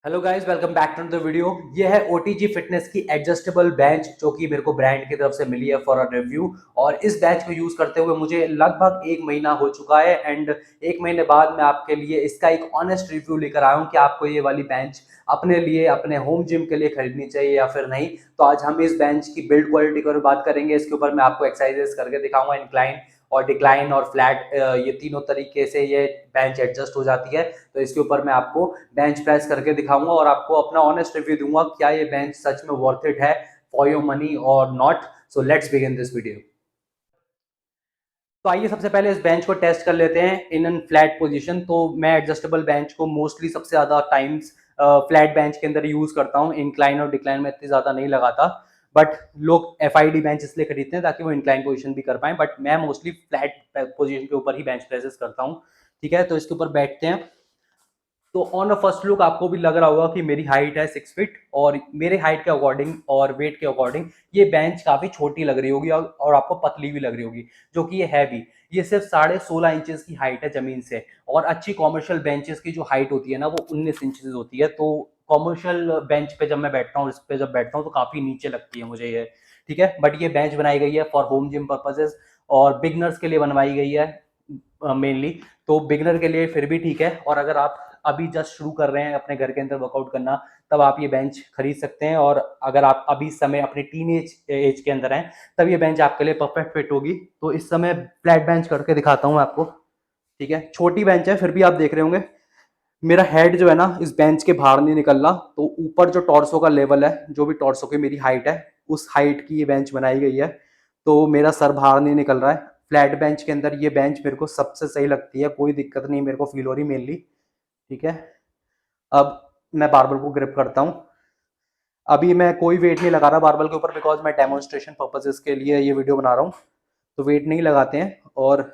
Hello guys, welcome back to the video. ये है OTG fitness की एडजस्टेबल बेंच जो कि मेरे को ब्रांड की तरफ से मिली है फॉर अ रिव्यू। और इस बेंच को यूज करते हुए मुझे लगभग 1 महीना हो चुका है एंड 1 महीने बाद मैं आपके लिए इसका एक ऑनेस्ट रिव्यू लेकर आया हूँ कि आपको ये वाली बेंच अपने लिए, अपने होम जिम के लिए खरीदनी चाहिए या फिर नहीं। तो आज हम इस बेंच की बिल्ड क्वालिटी की बात करेंगे। इसके ऊपर मैं आपको एक्सरसाइजेस करके दिखाऊंगा, इंक्लाइन और डिक्लाइन और फ्लैट, ये तीनों तरीके से ये बेंच एडजस्ट हो जाती है। तो इसके ऊपर मैं आपको बेंच प्रेस करके दिखाऊंगा और आपको अपना ऑनेस्ट रिव्यू दूंगा क्या ये बेंच सच में वर्थ इट है फॉर योर मनी और not. So let's begin this video. तो आइए सबसे पहले इस बेंच को टेस्ट कर लेते हैं इन एन फ्लैट पोजीशन। तो मैं एडजस्टेबल बेंच को मोस्टली सबसे ज्यादा टाइम्स फ्लैट बेंच के अंदर यूज करता हूँ। इंक्लाइन और डिक्लाइन में इतनी ज्यादा नहीं लगाता, बट लोग FID बेंच इसलिए खरीदते हैं ताकि वो इंक्लाइन पोजीशन भी कर पाए, बट मैं मोस्टली फ्लैट पोजीशन के ऊपर ही बेंच प्रेसेस करता हूँ। ठीक है, तो इसके ऊपर बैठते हैं। तो ऑन अ फर्स्ट लुक आपको भी लग रहा होगा कि मेरी हाइट है 6 फीट और मेरे हाइट के अकॉर्डिंग और वेट के अकॉर्डिंग ये बेंच काफी छोटी लग रही होगी और आपको पतली भी लग रही होगी, जो कि ये है भी। ये सिर्फ 16.5 इंचेस की हाइट है जमीन से, और अच्छी कॉमर्शियल बेंचेस की जो हाइट होती है ना वो 19 इंचेस होती है। तो कॉमर्शियल बेंच पे जब मैं बैठता हूँ, इस पे जब बैठता हूँ तो काफी नीचे लगती है मुझे ये। ठीक है, बट ये बेंच बनाई गई है फॉर होम जिम पर्पजेज और बिगनर्स के लिए बनवाई गई है मेनली। तो बिगनर के लिए फिर भी ठीक है, और अगर आप अभी जस्ट शुरू कर रहे हैं अपने घर के अंदर वर्कआउट करना, तब आप ये बेंच खरीद सकते हैं। और अगर आप अभी समय अपने टीन एज के अंदर हैं, तब ये बेंच आपके लिए परफेक्ट फिट होगी। तो इस समय फ्लैट बेंच करके दिखाता हूँ आपको। ठीक है, छोटी बेंच है फिर भी आप देख रहे होंगे मेरा हेड जो है ना इस बेंच के बाहर नहीं निकल रहा। तो ऊपर जो टॉर्सो का लेवल है, जो भी टॉर्सो की मेरी हाइट है, उस हाइट की ये बेंच बनाई गई है। तो मेरा सर बाहर नहीं निकल रहा है। फ्लैट बेंच के अंदर ये बेंच मेरे को सबसे सही लगती है, कोई दिक्कत नहीं मेरे को फील हो रही मेनली। ठीक है, अब मैं बारबल को ग्रिप करता हूँ। अभी मैं कोई वेट नहीं लगा रहा बारबल के ऊपर, बिकॉज मैं डेमोन्स्ट्रेशन पर्पजेस के लिए ये वीडियो बना रहा हूँ। तो वेट नहीं लगाते हैं, और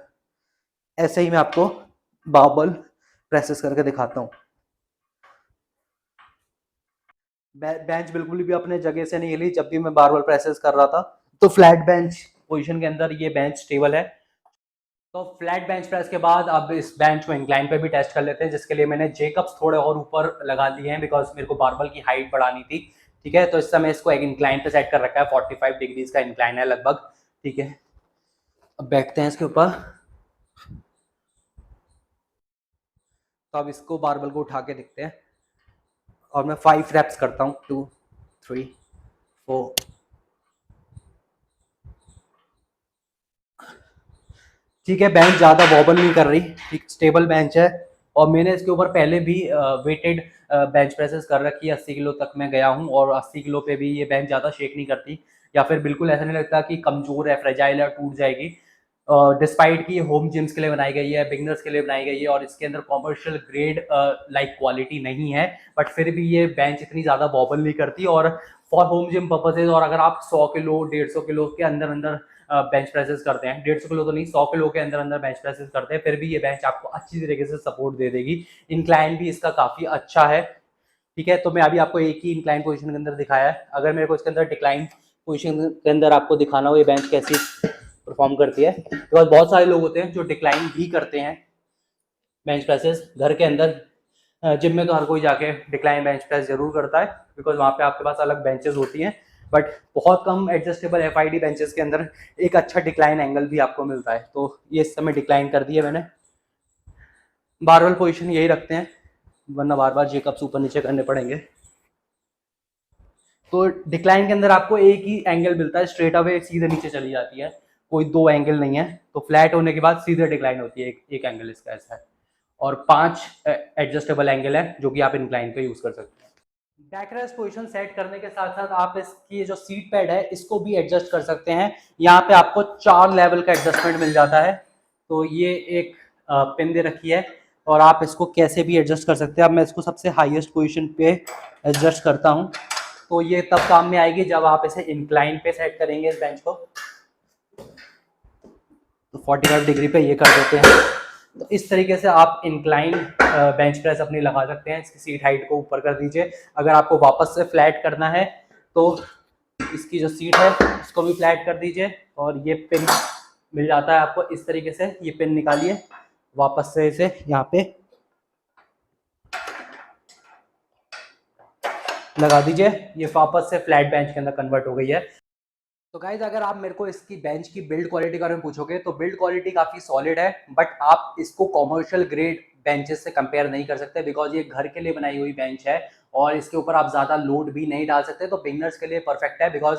ऐसे ही मैं आपको बारबल प्रेसेस करके दिखाता हूँ। बेंच बिल्कुल भी अपने जगह से नहीं हिली जब भी मैं बारबल प्रेसेस कर रहा था। तो फ्लैट बेंच पोजीशन के अंदर ये बेंच स्टेबल है। तो फ्लैट बेंच प्रेस के बाद अब इस बेंच को इंक्लाइन पे भी टेस्ट कर लेते हैं, जिसके लिए मैंने जेकब्स थोड़े और ऊपर लगा दिए हैं बिकॉज मेरे को बारबल की हाइट बढ़ानी थी। ठीक है, तो इस समय इसको एक इंक्लाइन पे सेट कर रखा है, 45 डिग्रीज का इंक्लाइन है लगभग। ठीक है, अब बैठते हैं इसके ऊपर। तो अब इसको बारबल को उठा के दिखते हैं, और मैं 5 रेप्स करता हूँ। 2, 3, 4। ठीक है, बेंच ज़्यादा वॉबल नहीं कर रही, ठीक स्टेबल बेंच है। और मैंने इसके ऊपर पहले भी वेटेड बेंच प्रेसेस कर रखी है, 80 किलो तक मैं गया हूँ, और 80 किलो पे भी ये बेंच ज़्यादा शेक नहीं करती, या फिर बिल्कुल ऐसा नहीं लगता कि कमज़ोर है, फ्रेजाइल है, टूट जाएगी। डिस्पाइट की होम जिम्स के लिए बनाई गई है, बिगनर्स के लिए बनाई गई है, और इसके अंदर कॉमर्शियल ग्रेड लाइक क्वालिटी नहीं है, बट फिर भी ये बेंच इतनी ज़्यादा वॉबल नहीं करती। और फॉर होम जिम पर्पजेज, और अगर आप 100 किलो 150 किलो के अंदर अंदर बेंच प्रेसेस करते हैं, 150 किलो तो नहीं, 100 किलो के अंदर अंदर बेंच प्रेसेस करते हैं, फिर भी ये बेंच आपको अच्छी तरीके से सपोर्ट दे देगी। इंक्लाइन भी इसका काफी अच्छा है। ठीक है, तो मैं अभी आपको एक ही इंक्लाइन पोजीशन के अंदर दिखाया है। अगर मेरे को इसके अंदर डिक्लाइन पोजीशन के अंदर आपको दिखाना हो ये बेंच कैसी परफॉर्म करती है, तो बहुत सारे लोग होते हैं जो डिक्लाइन भी करते हैं बेंच प्रेसेस घर के अंदर। जिम में तो हर कोई जाके डिक्लाइन बेंच प्रेस जरूर करता है, बिकॉज वहाँ पे आपके पास अलग बेंचेस होती हैं। बट बहुत कम एडजस्टेबल FID बेंचेस के अंदर एक अच्छा डिक्लाइन एंगल भी आपको मिलता है। तो ये इस समय डिक्लाइन कर दिया मैंने। बारबल पोजीशन यही रखते हैं, वरना बार बार जेकब्स ऊपर नीचे करने पड़ेंगे। तो डिक्लाइन के अंदर आपको एक ही एंगल मिलता है, स्ट्रेट अवे सीधे नीचे चली जाती है, कोई 2 एंगल नहीं है। तो फ्लैट होने के बाद सीधे डिक्लाइन होती है, एक एंगल इसका ऐसा है। और 5 एडजस्टेबल एंगल है जो कि आप इंक्लाइन पे यूज कर सकते हैं। बैकरेस्ट पोजीशन सेट करने के साथ साथ आप इसकी जो सीट पैड है इसको भी एडजस्ट कर सकते हैं। यहाँ पे आपको 4 लेवल का एडजस्टमेंट मिल जाता है। तो ये एक पिन दे रखी है, और आप इसको कैसे भी एडजस्ट कर सकते हैं। अब मैं इसको सबसे हाईएस्ट पोजीशन पे एडजस्ट करता हूँ। तो ये तब काम में आएगी जब आप इसे इंक्लाइन पे सेट करेंगे इस बेंच को। तो 45 डिग्री पे ये कर देते हैं। तो इस तरीके से आप इंक्लाइन बेंच प्रेस अपनी लगा सकते हैं। इसकी सीट हाइट को ऊपर कर दीजिए। अगर आपको वापस से फ्लैट करना है तो इसकी जो सीट है इसको भी फ्लैट कर दीजिए, और ये पिन मिल जाता है आपको इस तरीके से। ये पिन निकालिए, वापस से इसे यहाँ पे लगा दीजिए, ये वापस से फ्लैट बेंच के अंदर कन्वर्ट हो गई है। तो गाइज अगर आप मेरे को इसकी बेंच की बिल्ड क्वालिटी के बारे में पूछोगे तो बिल्ड क्वालिटी काफी सॉलिड है, बट आप इसको कॉमर्शियल ग्रेड बेंचेस से कंपेयर नहीं कर सकते बिकॉज ये घर के लिए बनाई हुई बेंच है और इसके ऊपर आप ज्यादा लोड भी नहीं डाल सकते। तो बिगनर्स के लिए परफेक्ट है बिकॉज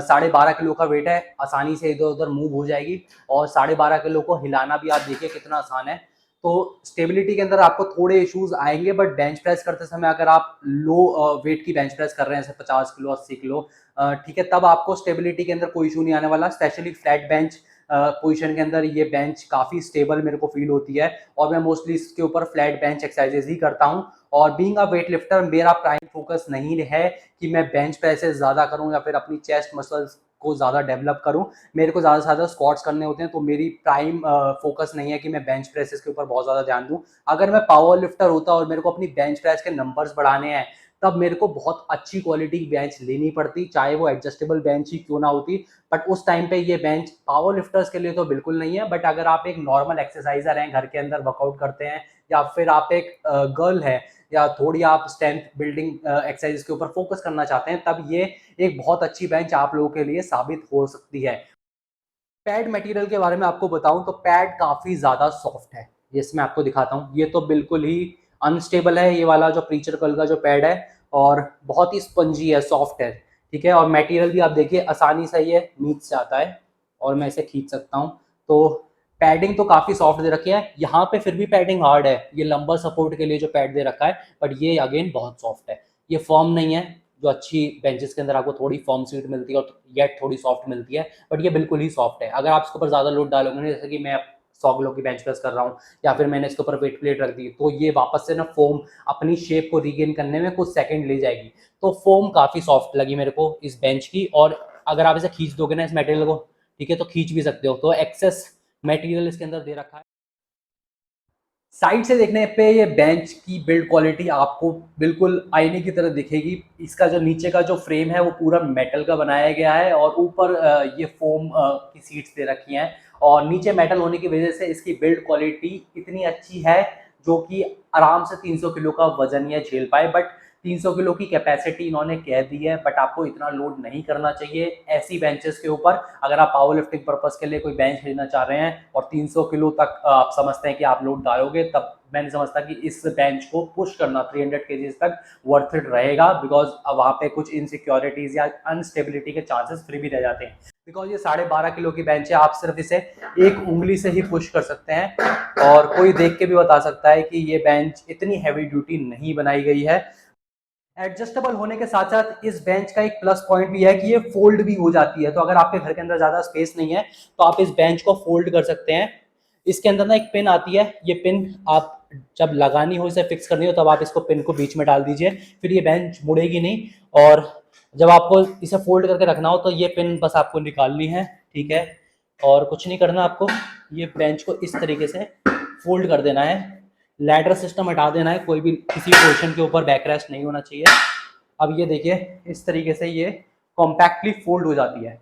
12.5 किलो का वेट है, आसानी से इधर उधर मूव हो जाएगी और 12.5 किलो को हिलाना भी आप देखिए कितना आसान है। तो स्टेबिलिटी के अंदर आपको थोड़े इश्यूज आएंगे, बट बेंच प्रेस करते समय अगर आप लो वेट की बेंच प्रेस कर रहे हैं जैसे 50 किलो 80 किलो, ठीक है, तब आपको स्टेबिलिटी के अंदर कोई इशू नहीं आने वाला। स्पेशली फ्लैट बेंच पोजीशन के अंदर ये बेंच काफी स्टेबल मेरे को फील होती है और मैं मोस्टली इसके ऊपर फ्लैट बेंच एक्सरसाइजेज ही करता हूँ। और बीइंग अ वेट लिफ्टर मेरा प्राइम फोकस नहीं है कि मैं बेंच प्रेसेस ज्यादा करूँ या फिर अपनी चेस्ट मसल्स को ज्यादा डेवलप करूं। मेरे को ज्यादा से ज्यादा स्क्वाट्स करने होते हैं, तो मेरी प्राइम फोकस नहीं है कि मैं बेंच प्रेसेस के ऊपर बहुत ज्यादा ध्यान दूं। अगर मैं पावर लिफ्टर होता और मेरे को अपनी बेंच प्रेस के नंबर्स बढ़ाने हैं तब मेरे को बहुत अच्छी क्वालिटी की बेंच लेनी पड़ती, चाहे वो एडजस्टेबल बेंच ही क्यों ना होती। बट उस टाइम पे ये बेंच पावर लिफ्टर्स के लिए तो बिल्कुल नहीं है। बट अगर आप एक नॉर्मल एक्सरसाइजर हैं, घर के अंदर वर्कआउट करते हैं, या फिर आप एक गर्ल है या थोड़ी आप स्ट्रेंथ बिल्डिंग एक्सरसाइज के ऊपर फोकस करना चाहते हैं, तब ये एक बहुत अच्छी बेंच आप लोगों के लिए साबित हो सकती है। पैड मटेरियल के बारे में आपको बताऊं तो पैड काफी ज्यादा सॉफ्ट है। इसमें आपको दिखाता हूं, ये तो बिल्कुल ही अनस्टेबल है ये वाला जो प्रीचर कल का जो पैड है, और बहुत ही स्पंजी है, सॉफ्ट है, ठीक है। और मटेरियल भी आप देखिए आसानी से ये नीचे से आता है और मैं इसे खींच सकता हूँ। तो पैडिंग तो काफी सॉफ्ट दे रखी है, यहाँ पे फिर भी पैडिंग हार्ड है, ये लंबर सपोर्ट के लिए जो पैड दे रखा है, बट ये अगेन बहुत सॉफ्ट है। ये फॉर्म नहीं है, जो अच्छी बेंचेस के अंदर आपको थोड़ी फॉर्म सीट मिलती है और येट थोड़ी सॉफ्ट मिलती है, बट ये बिल्कुल ही सॉफ्ट है। अगर आप इसके ऊपर ज्यादा लोड डालोगे ना, जैसे कि मैं 100 किलो की बेंच प्रेस कर रहा हूँ या फिर मैंने इसके ऊपर वेट प्लेट रख दी, तो ये वापस से ना फोम अपनी शेप को रीगेन करने में कुछ सेकंड ले जाएगी। तो फोम काफी सॉफ्ट लगी मेरे को इस बेंच की। और अगर आप इसे खींच दोगे ना इस मटेरियल को, ठीक है, तो खींच भी सकते हो, तो एक्सेस मटेरियल इसके अंदर दे रखा है। साइड से देखने पे ये बेंच की बिल्ड क्वालिटी आपको बिल्कुल आईने की तरह दिखेगी। इसका जो नीचे का जो फ्रेम है वो पूरा मेटल का बनाया गया है और ऊपर ये फोम की सीट्स दे रखी हैं, और नीचे मेटल होने की वजह से इसकी बिल्ड क्वालिटी इतनी अच्छी है जो कि आराम से 300 किलो का वजन ये झेल पाए। बट 300 किलो की कैपेसिटी इन्होंने कह दी है, बट आपको इतना लोड नहीं करना चाहिए ऐसी बेंचेस के ऊपर। अगर आप पावर लिफ्टिंग पर्पस के लिए कोई बेंच खरीदना चाह रहे हैं और 300 किलो तक आप समझते हैं कि आप लोड डालोगे, तब मैं नहीं समझता कि इस बेंच को पुश करना 300 केजीज तक वर्थ इट रहेगा, बिकॉज वहाँ पे कुछ इनसिक्योरिटीज या अनस्टेबिलिटी के चांसेस फ्री भी रह जाते हैं। बिकॉज ये 12.5 किलो की बेंच है, आप सिर्फ इसे एक उंगली से ही पुश कर सकते हैं और कोई देख के भी बता सकता है कि ये बेंच इतनी हैवी ड्यूटी नहीं बनाई गई है। एडजस्टेबल होने के साथ साथ इस बेंच का एक प्लस पॉइंट भी है कि ये फोल्ड भी हो जाती है। तो अगर आपके घर के अंदर ज्यादा स्पेस नहीं है तो आप इस बेंच को फोल्ड कर सकते हैं। इसके अंदर ना एक पिन आती है, ये पिन आप जब लगानी हो, इसे फिक्स करनी हो, तब आप इसको पिन को बीच में डाल दीजिए, फिर ये बेंच मुड़ेगी नहीं। और जब आपको इसे फोल्ड करके रखना हो तो ये पिन बस आपको निकालनी है, ठीक है, और कुछ नहीं करना आपको। ये बेंच को इस तरीके से फोल्ड कर देना है, लैडर सिस्टम हटा देना है, कोई भी किसी पोर्शन के ऊपर बैकरेस्ट नहीं होना चाहिए। अब ये देखिए इस तरीके से ये कॉम्पैक्टली फोल्ड हो जाती है।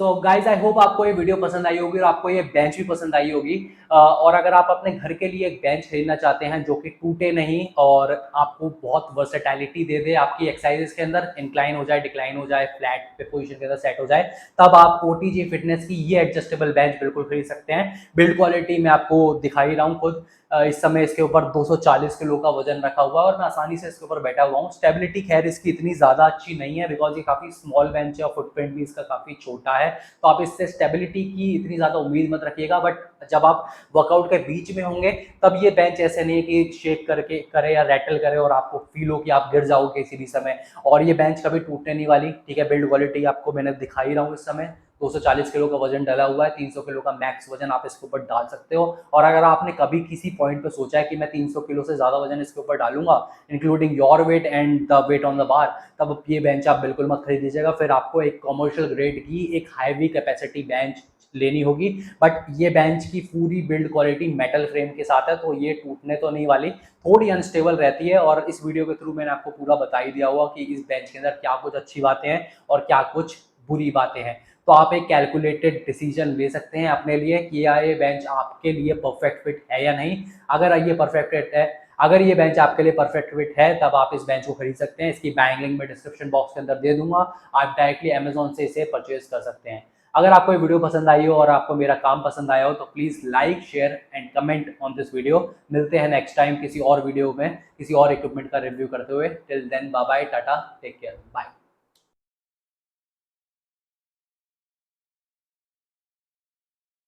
सो गाइज आई होप आपको ये वीडियो पसंद आई होगी और आपको ये बेंच भी पसंद आई होगी। और अगर आप अपने घर के लिए एक बेंच खरीदना चाहते हैं जो कि टूटे नहीं और आपको बहुत वर्सेटैलिटी दे दे, आपकी एक्सरसाइजेस के अंदर इंक्लाइन हो जाए, डिक्लाइन हो जाए, फ्लैट पे पोजीशन के अंदर सेट हो जाए, तब आप OTG फिटनेस की ये एडजस्टेबल बेंच बिल्कुल खरीद सकते हैं। बिल्ड क्वालिटी मैं आपको दिखा ही रहा हूँ खुद। इस समय इसके ऊपर 240 किलो का वजन रखा हुआ है और मैं आसानी से इसके ऊपर बैठा हुआ हूँ। स्टेबिलिटी खैर इसकी इतनी ज़्यादा अच्छी नहीं है बिकॉज ये काफ़ी स्मॉल बेंच है और फुटप्रिंट भी इसका काफ़ी छोटा है, तो आप इससे स्टेबिलिटी की इतनी ज़्यादा उम्मीद मत रखिएगा। बट जब आप वर्कआउट के बीच में होंगे तब ये बेंच ऐसे नहीं है कि शेक करके करे या रैटल करे और आपको फील हो कि आप गिर जाओगे किसी भी समय। और ये बेंच कभी टूटने नहीं वाली, ठीक है। बिल्ड क्वालिटी आपको मैंने दिखा ही रहा हूँ। इस समय 240 किलो का वजन डाला हुआ है, 300 किलो का मैक्स वजन आप इसके ऊपर डाल सकते हो। और अगर आपने कभी किसी पॉइंट पे सोचा है कि मैं 300 किलो से ज़्यादा वजन इसके ऊपर डालूंगा, including your weight and the weight on the bar, तब ये बेंच आप बिल्कुल मत खरीद लीजिएगा। फिर आपको एक कमर्शियल ग्रेड की एक हैवी कैपेसिटी बेंच लेनी होगी। बट ये बेंच की पूरी बिल्ड क्वालिटी मेटल फ्रेम के साथ है, तो ये टूटने तो नहीं वाली, थोड़ी अनस्टेबल रहती है। और इस वीडियो के थ्रू मैंने आपको पूरा बता ही दिया हुआ कि इस बेंच के अंदर क्या कुछ अच्छी बातें हैं और क्या कुछ बुरी बातें हैं। तो आप एक कैलकुलेटेड डिसीजन ले सकते हैं अपने लिए कि या ये बेंच आपके लिए परफेक्ट फिट है या नहीं। अगर ये परफेक्ट फिट है, अगर ये बेंच आपके लिए परफेक्ट फिट है तब आप इस बेंच को खरीद सकते हैं। इसकी बाइंग लिंक मैं डिस्क्रिप्शन बॉक्स के अंदर दे दूंगा, आप डायरेक्टली अमेजोन से इसे परचेज कर सकते हैं। अगर आपको ये वीडियो पसंद आई हो और आपको मेरा काम पसंद आया हो तो please like, share and comment on this video. मिलते हैं नेक्स्ट टाइम किसी और वीडियो में किसी और इक्विपमेंट का रिव्यू करते हुए। Till then bye bye, ta ta, take care, bye.